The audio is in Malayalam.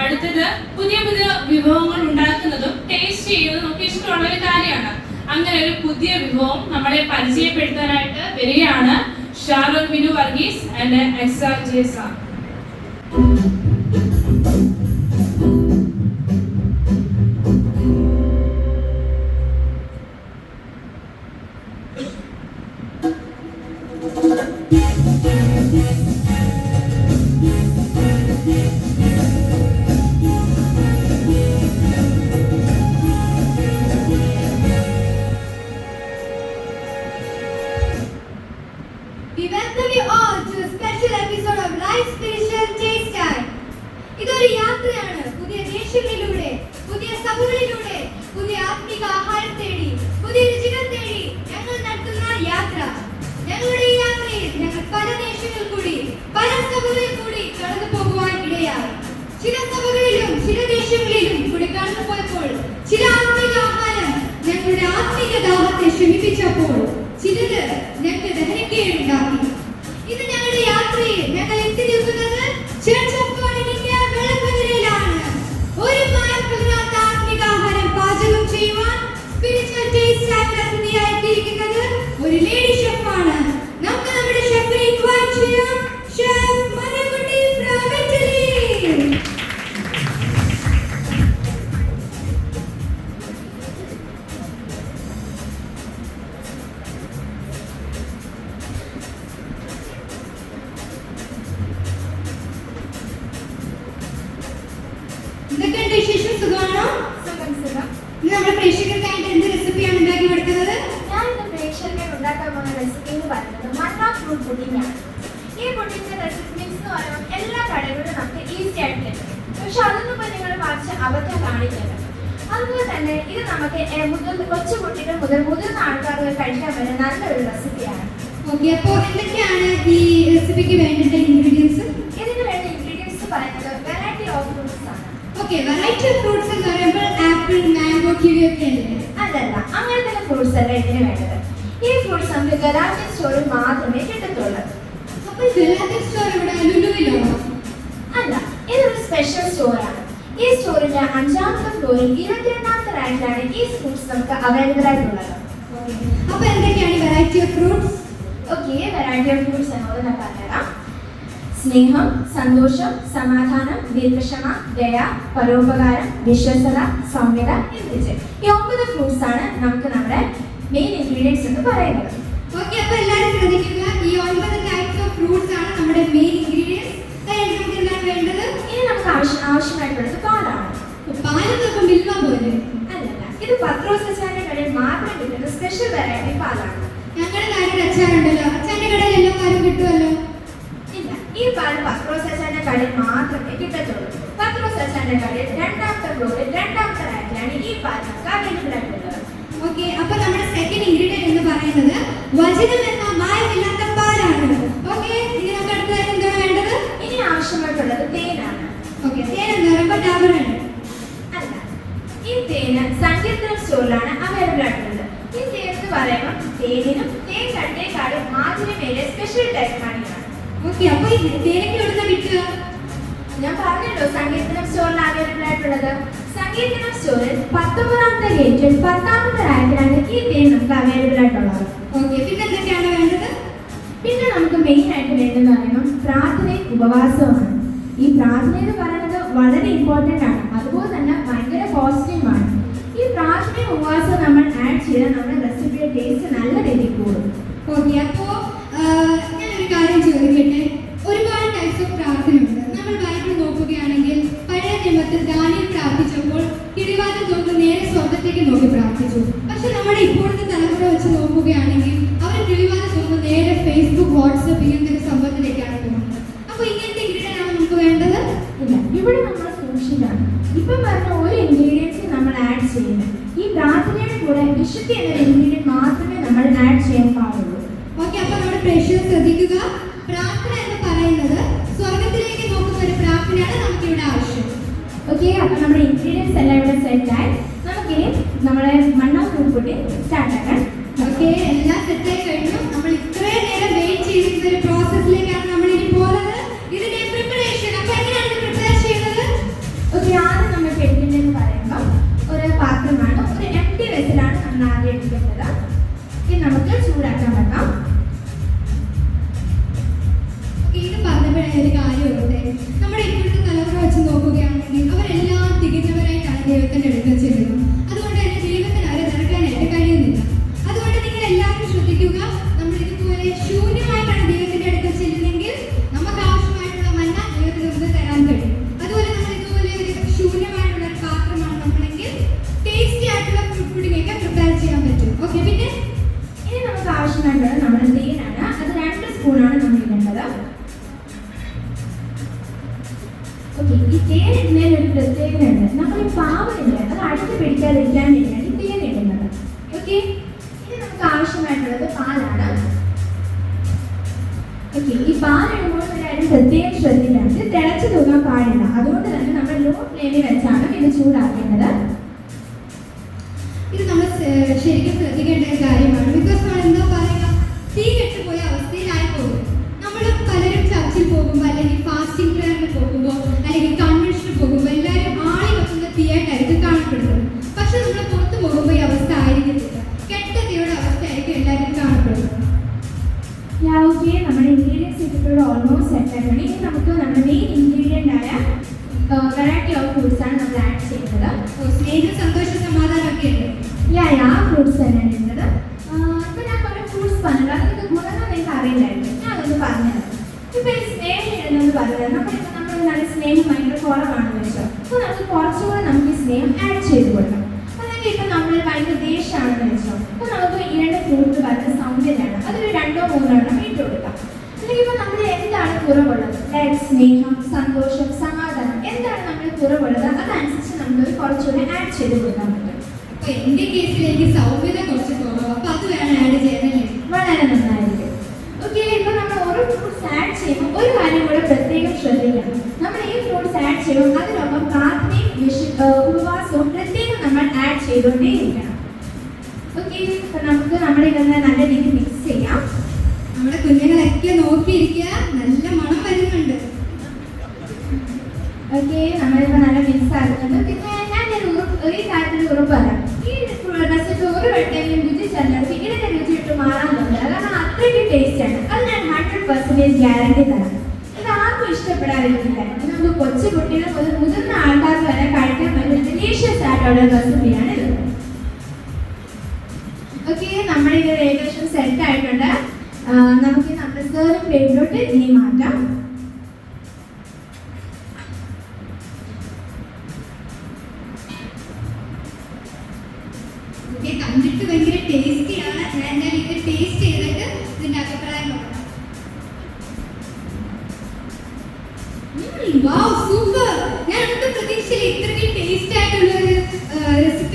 അടുത്തത് പുതിയ പുതിയ വിഭവങ്ങൾ ഉണ്ടാക്കുന്നതും ടേസ്റ്റ് ചെയ്യുന്നതും ഒക്കെ ഇഷ്ടമുള്ള ഒരു കാര്യമാണ്. അങ്ങനെ ഒരു പുതിയ വിഭവം നമ്മളെ പരിചയപ്പെടുത്താനായിട്ട് വരികയാണ് ഷാരോൺ വിനു വർഗീസ് ആൻഡ് എക്സ ജേസ. We welcome you all to a special episode of Life Spiritual Taste Time. ഇതൊരു യാത്രയാണ്. പുതിയ ദേശങ്ങളിലൂടെ, പുതിയ സഭകളിലൂടെ, പുതിയ ആത്മിക ആഹാരം തേടി, പുതിയ രുചികൾ തേടി ഞങ്ങൾ നടത്തുന്ന യാത്ര. ഞങ്ങളുടെ ഈ യാത്രയിൽ ഞങ്ങൾ പല ദേശങ്ങളിൽ കൂടി, പല സഭകളിൽ കൂടി കടന്നു പോകുവാൻ ഇടയായി. ചില സഭകളിലും ചില ദേശങ്ങളിലും കൂടി കടന്നു പോയപ്പോൾ ചില ആത്മിക ആഹാരം ഞങ്ങളുടെ ആത്മിക ദാഹത്തെ ശമിപ്പിച്ചപ്പോൾ ചിലത് ഞങ്ങൾക്ക് ദഹനിക്കുകയുണ്ടാക്കി. ഇത് ഞങ്ങളുടെ യാത്രയിൽ ഞങ്ങൾ എത്തി നിൽക്കുന്നത് church of God in India വെള്ളക്കുതിരയിലാണ്. ഒരു മായമില്ലാത്ത ആത്മിക ആഹാരം പാചകം ചെയ്യുവാൻ സ്പിരിച്വൽ ടേസ്റ്റ് ആയി എത്തിയിരിക്കുന്നത് ഒരു ലേഡി ഷെഫാണ്. നമുക്ക് നമ്മുടെ ഷെഫിനെ ഇൻവൈറ്റ് ചെയ്യാം. Chef Mariyakutty from Italy. എന്തൊക്കെയുണ്ട് വിശേഷം? സുഖമാണോ? ഇന്ന് നമ്മുടെ പ്രേക്ഷകർക്കായിട്ട് എന്ത് റെസിപ്പിയാണ് ഉണ്ടാക്കി കൊടുക്കുന്നത്? ഞാൻ ഇന്ന് പ്രേക്ഷകർക്ക് ഉണ്ടാക്കാൻ പോകുന്ന റെസിപ്പി എന്ന് പറയുന്നത് മണ്ണ ഫ്രൂട്ട് പുഡിംഗ് ആണ്. ഈ പുഡിങ്ങിന്റെ റെസിപ്പി മിക്സ് എന്ന് പറയുമ്പോൾ എല്ലാ കടകളിലും നമുക്ക് ഈസി ആയിട്ട് കിട്ടും. പക്ഷെ അതൊന്നും നിങ്ങൾ വാങ്ങിച്ച് അബദ്ധം കാണിക്കരുത്. അതുപോലെ തന്നെ ഇത് നമുക്ക് കൊച്ചു കുട്ടികൾ മുതൽ മുതിർന്ന ആൾക്കാർ കഴിക്കാൻ പറ്റുന്ന നല്ലൊരു റെസിപ്പിയാണ്. ഓക്കെ, അപ്പോൾ എന്തൊക്കെയാണ് ഈ റെസിപ്പിക്ക് വേണ്ട ഇൻഗ്രീഡിയൻസ്? ഇതിന് വേണ്ട ഇൻഗ്രീഡിയൻസ് പറയുന്നത് വെറൈറ്റി ഓഫ് ഫ്രൂട്ട്സ് ആണ്. ഓക്കെ, വെറൈറ്റി ഓഫ് ഫ്രൂട്ട്സ് എന്ന് പറയുമ്പോൾ ആപ്പിൾ, മാംഗോ, കിവി ഒക്കെ അല്ലേ? അതല്ല, അങ്ങനത്തെ ഫ്രൂട്ട്സ് അല്ല ഇതിന് വേണ്ടത്. ഈ ഫ്രൂട്ട്സ് നമുക്ക് ഗലാറ്റിൻ സ്റ്റോറിൽ മാത്രമേ കിട്ടത്തുള്ളൂ. അപ്പോൾ ഈ ഗലാറ്റിൻ സ്റ്റോർ ഇവിടെ ലുലുവിലാണോ? അല്ല, ഇതൊരു സ്പെഷ്യൽ സ്റ്റോറാണ്. ഈ സ്റ്റോറിന്റെ 5ാമത്തെ ഫ്ലോറിൽ 22ാമത്തെ റാങ്കിലാണ് ഈ ഫ്രൂട്ട്സ് നമുക്ക് അവൈലബിൾ ആയിട്ടുള്ളത്. അപ്പോൾ എന്തൊക്കെയാണ് variety of fruits? Okay, variety of fruits എന്നോട് ഞാൻ പറഞ്ഞുതരാം. സ്നേഹം, സന്തോഷം, സമാധാനം, ദീർഘക്ഷമ, ദയ, പരോപകാരം, വിശ്വസത, സൗമ്യത എന്നിവ ഈ 9 ഫ്രൂട്ട്സ് ആണ് നമുക്ക് നമ്മുടെ മെയിൻ ഇൻഗ്രീഡിയൻസ് എന്ന് പറയുന്നത്. ഓക്കെ, അപ്പോൾ എല്ലാവരും ശ്രദ്ധിക്കുക. ഈ 9 ടൈപ്സ് ഓഫ് ഫ്രൂട്ട്സ് ആണ് നമ്മുടെ മെയിൻ ഇൻഗ്രീഡിയൻസ്. നമുക്ക് എന്താണ് വേണ്ടത്? ഇനി നമുക്ക് ആവശ്യമായിട്ടുള്ളത് പാലാണ്. പാലൊക്കെ മിൽമ പോലെ അല്ലല്ല, ഇത് പത്രോസ് അച്ചാറിന്റെ കടയിൽ മാത്രം കിട്ടുന്ന സ്പെഷ്യൽ വെറൈറ്റി പാലാണ്. ഞങ്ങളുടെ നാട്ടിൽ അച്ചാറുണ്ടല്ലോ, അച്ചാറിന്റെ കടയിൽ എല്ലാ പാലും കിട്ടുമല്ലോ. ഇല്ല, ഈ പാൽ പത്രോസ് അച്ചാറിന്റെ കടയിൽ മാത്രമേ കിട്ടത്തുള്ളൂ. പത്രോസ് അച്ചാറിന്റെ കടയിൽ 2ാമത്തെ ഫ്ലോറിൽ 2ാമത്തെ റാങ്കിലാണ് ഈ പാൽ നമുക്ക് അവൈലബിൾ ആയിട്ടുള്ളത്. ഓക്കെ, അപ്പോൾ നമ്മുടെ സെക്കൻഡ് ഇൻഗ്രീഡിയന്റ് എന്ന് പറയുന്നത് വചനം എന്ന മായമില്ലാത്ത പാലാണ്. ഓക്കെ, ഇനി നമുക്ക് അടുത്തതായിട്ട് എന്താണ് വേണ്ടത്? ഇനി ആവശ്യമായിട്ടുള്ളത് തേനാണ്. ഓക്കെ, തേൻ എന്ന് പറയുമ്പോൾ ഡബറാണ്. അല്ല, ഈ തേന് സങ്കീർത്തനം സ്റ്റോറിലാണ് അവൈലബിൾ ആയിട്ടുള്ളത്. ഈ തേൻ എന്ന് പറയുമ്പോൾ തേനിനും തേൻ കട്ടേക്കാളും മാധുര്യമേറിയ സ്പെഷ്യൽ ടൈപ്പ് മണിയാണ്. ഓക്കെ, അപ്പോൾ ഈ തേനൊക്കെ എവിടുന്ന കിട്ടുക? ഞാൻ പറഞ്ഞല്ലോ സങ്കീർത്തനം സ്റ്റോറിൽ അവൈലബിൾ ആയിട്ടുള്ളത്. സങ്കീർത്തനം സ്റ്റോറിൽ 19ാമത്തെ ഗേറ്റിൽ 10ാമത്തെ റാങ്കിലാണ് ഈ തേൻ നമുക്ക് അവൈലബിൾ ആയിട്ടുള്ളത്. ഓക്കെ, പിന്നെ എന്തൊക്കെയാണ് വേണ്ടത്? പിന്നെ നമുക്ക് മെയിൻ ആയിട്ട് വേണ്ടതെന്ന് പറയുമ്പോൾ പ്രാർത്ഥനയും ഉപവാസവുമാണ്. ഈ പ്രാർത്ഥന എന്ന് പറയുന്നത് വളരെ ഇമ്പോർട്ടൻ്റ് ആണ്, അതുപോലെ തന്നെ ഭയങ്കര പോസിറ്റീവാണ്. ഈ പ്രാർത്ഥനയും ഉപവാസവും നമ്മൾ ആഡ് ചെയ്താൽ നമ്മുടെ റെസിപ്പിയുടെ ടേസ്റ്റ് നല്ല രീതിയിൽ കൂടും. ഓക്കെ, അപ്പോൾ ഞാനൊരു കാര്യം ചോദിക്കട്ടെ. ഒരുപാട് ടൈപ്സ് ഓഫ് പ്രാർത്ഥന ഉണ്ട്. നമ്മൾ ബൈബിൾ നോക്കുകയാണെങ്കിൽ പഴയ നിയമത്തിൽ ദാനിയേൽ പ്രാർത്ഥിച്ചപ്പോൾ കിടിവാതിൽ തുറന്ന് നേരെ സ്വർഗത്തേക്ക് നോക്കി പ്രാർത്ഥിച്ചു. പക്ഷെ നമ്മുടെ ഇപ്പോഴത്തെ തലമുറ വെച്ച് നോക്കുകയാണെങ്കിൽ അവർ കിടിവാതിൽ തുറന്ന് നേരെ ഫേസ്ബുക്ക്, വാട്സപ്പ് ഇങ്ങനത്തെ സംഭവത്തിലേക്കാണ് പോകുന്നത്. അപ്പോൾ ഇങ്ങനത്തെ ഇൻഗ്രീഡിയൻ്റ് ആണ് നമുക്ക് വേണ്ടത്? ഇല്ല, ഇവിടെ നമ്മൾ സൂക്ഷിക്കണം. ഇപ്പം പറഞ്ഞ ഒരു ഇൻഗ്രീഡിയൻസും നമ്മൾ ആഡ് ചെയ്യുന്നത്. ഈ പ്രാർത്ഥനയുടെ കൂടെ വിശുദ്ധി എന്ന ഇൻഗ്രീഡിയൻറ്റ് മാത്രമേ നമ്മൾ ആഡ് ചെയ്യാൻ പാടുള്ളൂ. ഓക്കെ, അപ്പോൾ നമ്മുടെ പ്രേക്ഷകർ ശ്രദ്ധിക്കുക. പ്രാർത്ഥന എന്ന് പറയുന്നത് സ്വർഗത്തിലേക്ക് നോക്കുന്ന ഒരു പ്രാർത്ഥനയാണ് നമുക്കിവിടെ ആവശ്യം. ഓക്കെ, അപ്പോൾ നമ്മുടെ ഇൻഗ്രീഡിയൻസ് എല്ലാം ഇവിടെ സെറ്റായി നമുക്കിനി നമ്മുടെ മണ്ണ ഫ്രൂട്ട് പുഡിംഗ് സ്റ്റാർട്ട് ആക്കാം. ഓക്കെ, എല്ലാം സെറ്റായി കഴിഞ്ഞു. നമ്മൾ ഇത്രയും നേരം വെയിറ്റ് ചെയ്തിരുന്ന ഒരു പ്രോസസ്സിലേക്കാണ് നമ്മൾ ഇനി പോകുന്നത്. ഇതിന്റെ പ്രിപ്പറേഷൻ അപ്പോൾ എങ്ങനെയാണ് പ്രിപ്പയർ ചെയ്യുന്നത്? ഇടുന്നതിന് ഒരു പ്രത്യേകതയുണ്ട്. നമ്മൾ ഈ പാവമില്ല അത് അടുത്ത് പിടിക്കാതിരിക്കാൻ വേണ്ടിയാണ് ഈ തേൻ ഇടുന്നത്. ഓക്കെ, ഇനി നമുക്ക് ആവശ്യമായിട്ടുള്ളത് പാലാണ്. ഓക്കെ, ഈ പാലിടുമ്പോൾ ഒരു കാര്യം പ്രത്യേകം ശ്രദ്ധിക്കണം, ഇത് തിളച്ചു തൂങ്ങാൻ പാടില്ല. അതുകൊണ്ട് തന്നെ നമ്മൾ ലോ ഫ്ലെയിമിൽ വെച്ചാണ് ഇത് ചൂടാക്കേണ്ടത്. ഇത് നമ്മൾ ശരിക്കും ശ്രദ്ധിക്കേണ്ട ഒരു കാര്യമാണ്. ബിക്കോസ് നമ്മൾ എന്താ പറയുക, തീ കെട്ടുപോയ അവസ്ഥയിലായി പോകും. നമ്മൾ പലരും ചർച്ചിൽ പോകുമ്പോൾ അല്ലെങ്കിൽ ഫാസ്റ്റിംഗ് പ്രയറിന് പോകുമ്പോൾ അല്ലെങ്കിൽ കൺവെൻഷന് പോകുമ്പോൾ എല്ലാവരും ആളി വെക്കുന്ന തീയായിട്ടായിരിക്കും കാണപ്പെടുന്നത്. പക്ഷെ നമ്മൾ പുറത്ത് പോകുമ്പോൾ ഈ അവസ്ഥ ആയിരിക്കത്തില്ല, കെട്ട തീയുടെ അവസ്ഥ ആയിരിക്കും എല്ലാവരും കാണപ്പെടുന്നത്. ഓക്കെ, നമ്മുടെ ഇൻഗ്രീഡിയൻസ് ഇപ്പോൾ ഓൾമോസ്റ്റ് സെറ്റ് ആയിട്ടുണ്ട്. ഇനി നമുക്ക് നമ്മുടെ മെയിൻ ഇൻഗ്രീഡിയൻ്റ് ആയ വെറൈറ്റി ഓഫ് ഫ്രൂട്ട്സ് ആണ് നമ്മൾ ആഡ് ചെയ്യുന്നത്. സ്നേഹം, സന്തോഷം, സമാധാനമൊക്കെ ഉണ്ട്. ആ ഫ്രൂട്ട്സ് തന്നെയാണ് ഇടുന്നത്. ഇപ്പം ഞാൻ കുറേ ഫ്രൂട്ട്സ് പറഞ്ഞത് അതൊക്കെ ഗുണങ്ങൾ നിങ്ങൾക്ക് അറിയില്ലായിരുന്നു, ഞാൻ അതൊന്ന് പറഞ്ഞത്. ഇപ്പം ഈ സ്നേഹം ഇടുന്നത് പറഞ്ഞത് നമ്മൾ നല്ല സ്നേഹം ഭയങ്കര കുറവാണെന്ന് വെച്ചോ, അപ്പോൾ നമുക്ക് കുറച്ചുകൂടെ നമുക്ക് ഈ സ്നേഹം ആഡ് ചെയ്ത് കൊടുക്കാം. അല്ലെങ്കിൽ ഇപ്പം നമ്മൾ ഭയങ്കര ദേഷ്യമാണെന്ന് വെച്ചോ, അപ്പോൾ നമുക്ക് ഈ രണ്ട് ഫ്രൂട്ട് പറഞ്ഞ സൗന്ദര്യമാണ്, അതൊരു 2-3 എണ്ണം ഇട്ട് കൊടുക്കാം. അല്ലെങ്കിൽ ഇപ്പം നമ്മൾ എന്താണ് കുറവുള്ളത്, ലൈക്ക് സ്നേഹം, സന്തോഷം, സമാധാനം, എന്താണ് നമ്മൾ കുറവുള്ളത് അതനുസരിച്ച് നമുക്ക് കുറച്ചുകൂടെ ആഡ് ചെയ്ത് കൊടുക്കാൻ പറ്റും. അപ്പൊ എന്റെ കേസിൽ എനിക്ക് സൗമ്യത കുറച്ച് കുറവ്, അപ്പൊ അത് വേണം ആഡ് ചെയ്യാനല്ലേ. വളരെ നന്നായിരിക്കും. ഓക്കെ, ഇപ്പൊ നമ്മൾ ഓരോ ഫ്രൂട്ട്സ് ആഡ് ചെയ്യുമ്പോൾ ഒരു കാര്യം കൂടെ പ്രത്യേകം ശ്രദ്ധിക്കണം. നമ്മൾ ഈ ഫ്രൂട്ട്സ് ആഡ് ചെയ്യുമ്പോൾ അതിനൊപ്പം പ്രാർത്ഥനയും ഉപവാസവും പ്രത്യേകം നമ്മൾ ആഡ് ചെയ്തുകൊണ്ടേയിരിക്കണം. ഓക്കെ, ഇപ്പൊ നമുക്ക് നമ്മുടെ ഇതൊന്ന് നല്ല രീതിയിൽ മിക്സ് ചെയ്യാം. നമ്മുടെ കുഞ്ഞുങ്ങളൊക്കെ നോക്കിയിരിക്കുക, നല്ല മണം വരുന്നുണ്ട്. ഓക്കെ, നമ്മളിപ്പോൾ നല്ല മിക്സ് ആക്കുന്നുണ്ട്. പിന്നെ ഞാൻ ഒരു കാര്യത്തിൽ ഉറപ്പ് പറയാം, ഈ റെസിപ്പി ഒരു വട്ടമെങ്കിലും രുചി ചേർന്നെടുത്ത് ഇതിൻ്റെ രുചി ഇട്ട് മാറാൻ തോന്നില്ല, കാരണം അത്രയ്ക്ക് ടേസ്റ്റ് ആണ്. അത് ഞാൻ 100% ഗ്യാരണ്ടി തരാം. ഇത് ആർക്കും ഇഷ്ടപ്പെടാതിരിക്കില്ല. നമുക്ക് കൊച്ചു കുട്ടികൾ മുതൽ മുതിർന്ന ആൾക്കാർക്ക് വരെ കഴിക്കാൻ പറ്റുന്ന ഡെലീഷ്യസ് ആയിട്ടുള്ള റെസിപ്പിയാണ് ഇത്. ഓക്കെ, നമ്മുടെ ഇത് ഏകദേശം സെറ്റ് ആയിട്ടുണ്ട്. നമുക്ക് നമ്മുടെ സെർവിംഗ് പ്ലേറ്റിലോട്ട് ഇനി മാറ്റാം. കണ്ടിട്ട് ഭയങ്കര ടേസ്റ്റിയാണ്. ഞാൻ ഇത് ടേസ്റ്റ് ചെയ്തിട്ട് ഇതിന്റെ അഭിപ്രായം പറയാം. സൂപ്പർ! ഞാൻ ഒട്ടും പ്രതീക്ഷയില്ല ഇത്രയും ടേസ്റ്റ് ആയിട്ടുള്ള ഒരു റെസിപ്പി